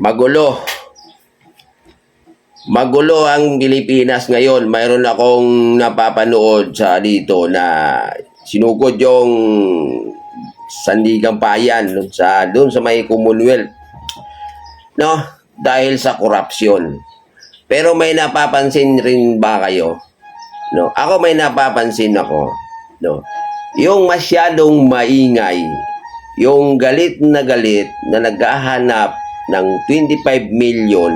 Magulo. Magulo ang Pilipinas ngayon. Mayroon akong napapanood sa dito na sinugod yung Sandigang Bayan doon sa may Commonwealth. No? Dahil sa korupsyon. Pero may napapansin rin ba kayo? No? Ako may napapansin ako. No? Yung masyadong maingay, yung galit na naghahanap ng 25 million,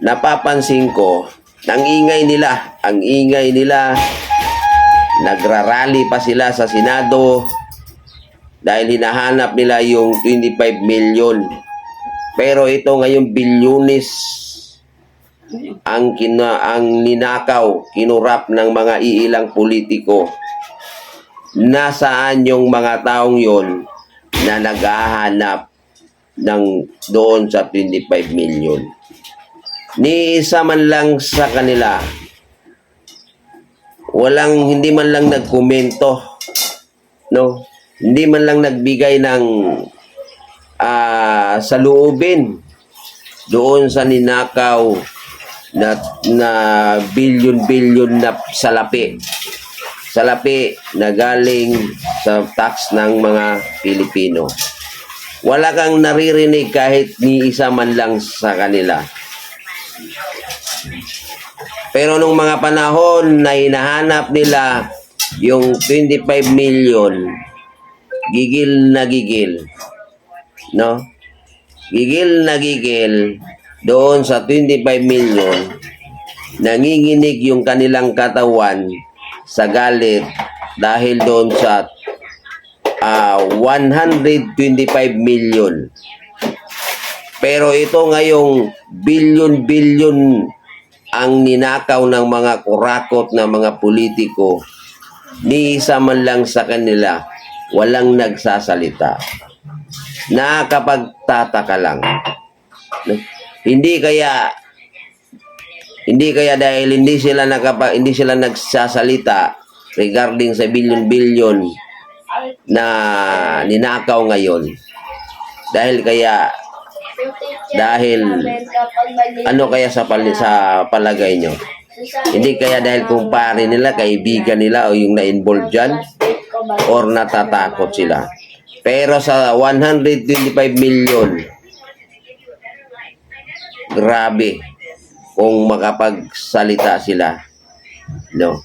napapansin ko, ang ingay nila, nagrarally pa sila sa Senado dahil hinahanap nila yung 25 million. Pero ito ngayon bilyones ang ninakaw, kinurap ng mga iilang politiko. Nasaan yung mga taong yon na naghahanap ng doon sa 25 million? Ni isa man lang sa kanila, hindi man lang nagkomento, no? Hindi man lang nagbigay ng saloobin doon sa ninakaw na bilyon-bilyon na salapi na galing sa tax ng mga Pilipino. Wala kang naririnig kahit ni isa man lang sa kanila. Pero nung mga panahon na hinahanap nila yung 25 million, gigil na gigil. No? Gigil na gigil doon sa 25 million, nanginginig yung kanilang katawan sa galit dahil doon sa 125 million. Pero ito ngayong bilyon-bilyon ang ninakaw ng mga kurakot na mga politiko, ni isa man lang sa kanila walang nagsasalita. Nakakapagtataka lang. Hindi kaya dahil hindi sila nagsasalita regarding sa bilyon-bilyon na ninakaw ngayon. Dahil ano kaya sa palagay nyo? Hindi kaya dahil kumpare nila, kaibigan nila o yung na-involve dyan, or natatakot sila? Pero sa 125 million, grabe kung makapagsalita sila. No?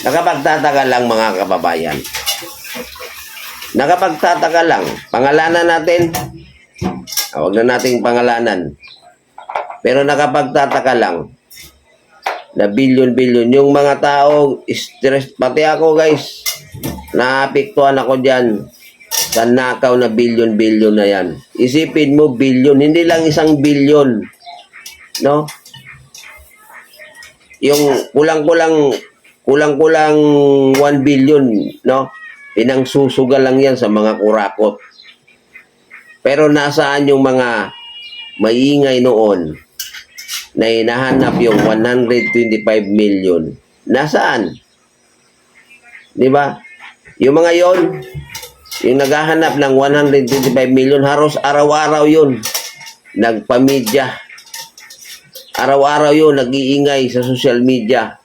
Nakapagtataka lang mga kababayan. Nakapagtataka lang. Pangalanan natin. Huwag na nating pangalanan. Pero nakapagtataka lang na bilyon-bilyon. Yung mga tao, stress. Pati ako guys, naapektuhan ako dyan sa nakaw na bilyon-bilyon na yan. Isipin mo, bilyon. Hindi lang isang bilyon. No? Yung kulang-kulang 1 billion, no? Pinangsusugal lang yan sa mga kurakot. Pero nasaan yung mga maingay noon na hinahanap yung 125 million? Nasaan? Di ba? Yung mga yon, yung naghahanap ng 125 million, halos araw-araw yun. Nagpamedya. Araw-araw yun, nag-iingay sa social media.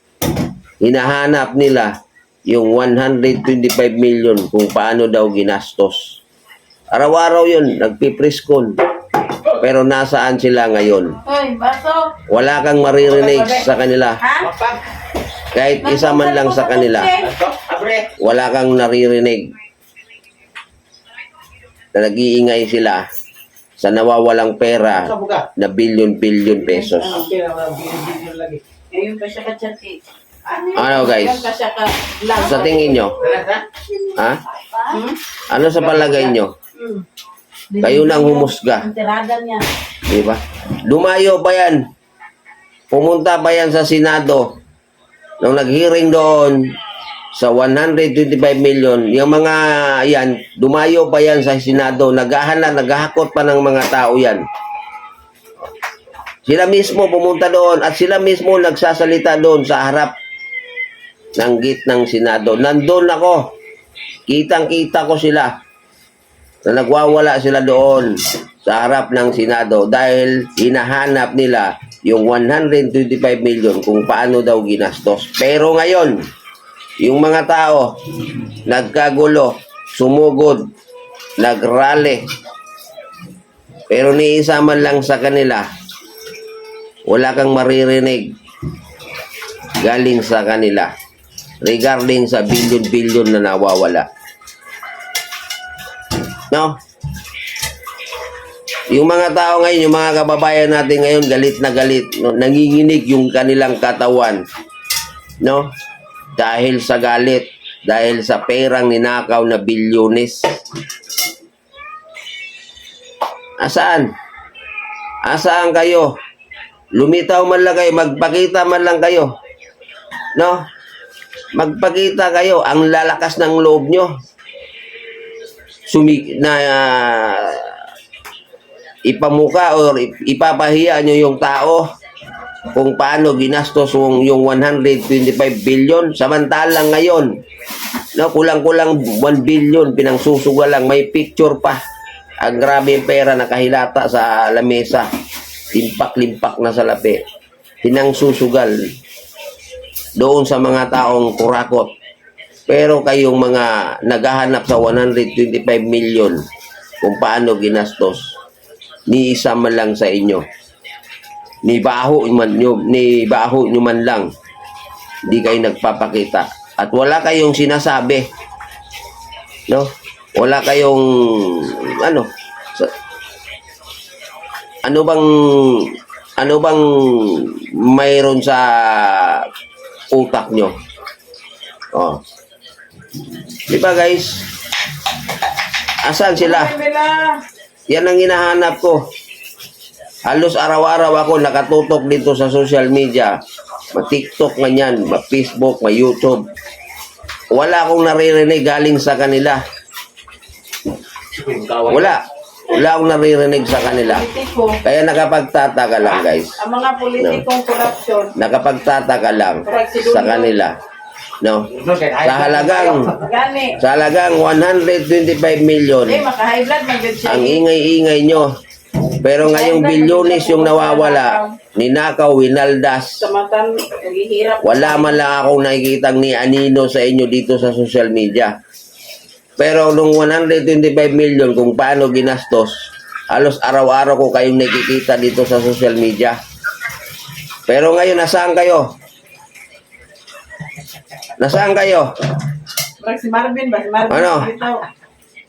Hinahanap nila yung 125 million kung paano daw ginastos. Araw-araw yun, nagpipreskon. Pero nasaan sila ngayon? Wala kang maririnig sa kanila. Kahit isa man lang sa kanila, wala kang naririnig na nag-iingay sila sa nawawalang pera na bilyon-bilyon pesos. Ano guys? Sa tingin nyo? Ha? Ano sa palagay nyo? Kayo nang humusga. Diba? Lumayo pa yan. Pumunta pa yan sa Senado. Nung nag-hearing doon sa 125 million, yung mga yan, dumayo pa yan sa Senado, naghahakot pa ng mga tao yan. Sila mismo pumunta doon at sila mismo nagsasalita doon sa harap ng gate ng Senado. Nandun ako. Kitang-kita ko sila. na nagwawala sila doon sa harap ng Senado dahil hinahanap nila yung 125 million kung paano daw ginastos. Pero ngayon, yung mga tao nagkagulo, sumugod, nagrally. Pero ni isa man lang sa kanila, wala kang maririnig galing sa kanila regarding sa billion-billion na nawawala. No? Yung mga tao ngayon, yung mga kababayan natin ngayon, galit na galit. No? Nanginginig yung kanilang katawan. No? Dahil sa galit. Dahil sa perang ninakaw na bilyones. Asaan? Asaan kayo? Lumitaw man lang kayo. Magpakita man lang kayo. No? Magpakita kayo. Ang lalakas ng loob nyo. Ipamuka or ipapahiya nyo yung tao kung paano ginastos yung 125 billion. Samantalang ngayon, no, kulang-kulang 1 billion pinangsusugal lang. May picture pa. Ang grabe yung pera nakahilata sa lamesa. Limpak-limpak na sa lapi. Pinangsusugal doon sa mga taong kurakot. Pero kayong mga naghahanap sa 125 million kung paano ginastos, ni isa man lang sa inyo. Ni baho nyo man lang. Di kayo nagpapakita. At wala kayong sinasabi. No? Wala kayong ano bang mayroon sa utak nyo? Oh. Di ba guys? Asan sila? Yan ang hinahanap ko. Halos araw-araw ako nakatutok dito sa social media. Ma-TikTok nga yan, ma-Facebook, ma-YouTube. Wala akong naririnig galing sa kanila. Wala. Wala akong naririnig sa kanila. Kaya nakapagtataka lang guys. Ang mga politikong corruption. Nakapagtataka lang sa kanila. No. Sa halagang 125 million. Ang ingay-ingay nyo. Pero ngayong bilyones yung nawawala, ninakaw, winaldas. Wala man lang akong nakikitang ni anino sa inyo dito sa social media. Pero nung 125 million kung paano ginastos, halos araw-araw ko kayong nakikita dito sa social media. Pero ngayon, nasaan kayo? Nasaan kayo? Si Marvin ba? Si Marvin. Ano?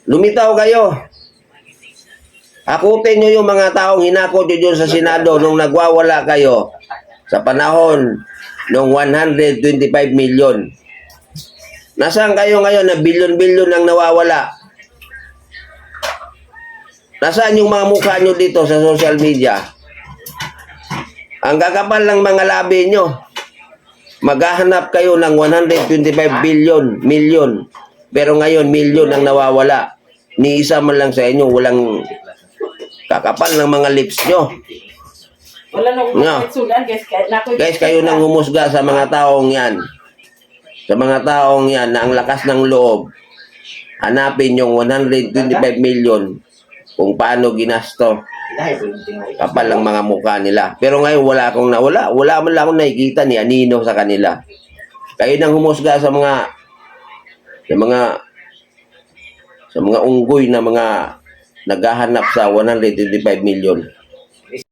Lumitaw kayo. Hakutin nyo yung mga taong hinakot nyo dyan sa Senado nung nagwawala kayo sa panahon ng 125 million. Nasaan kayo ngayon na bilyon-bilyon ang nawawala? Nasaan yung mga mukha nyo dito sa social media? Ang kakapal ng mga labi nyo. Maghahanap kayo ng 125 million. Pero ngayon, million ang nawawala. Ni isa man lang sa inyo, walang kakapal ng mga lips nyo. Wala nang sulan, guys, kayo nang humusga sa mga taong yan. Sa mga taong yan na ang lakas ng loob. Hanapin yung 125 million kung paano ginasto. Kapal lang mga mukha nila. Pero ngayon wala man lang akong nakikita ni anino sa kanila. Kayo nang humusga sa mga unggoy na mga naghahanap sa 125 million.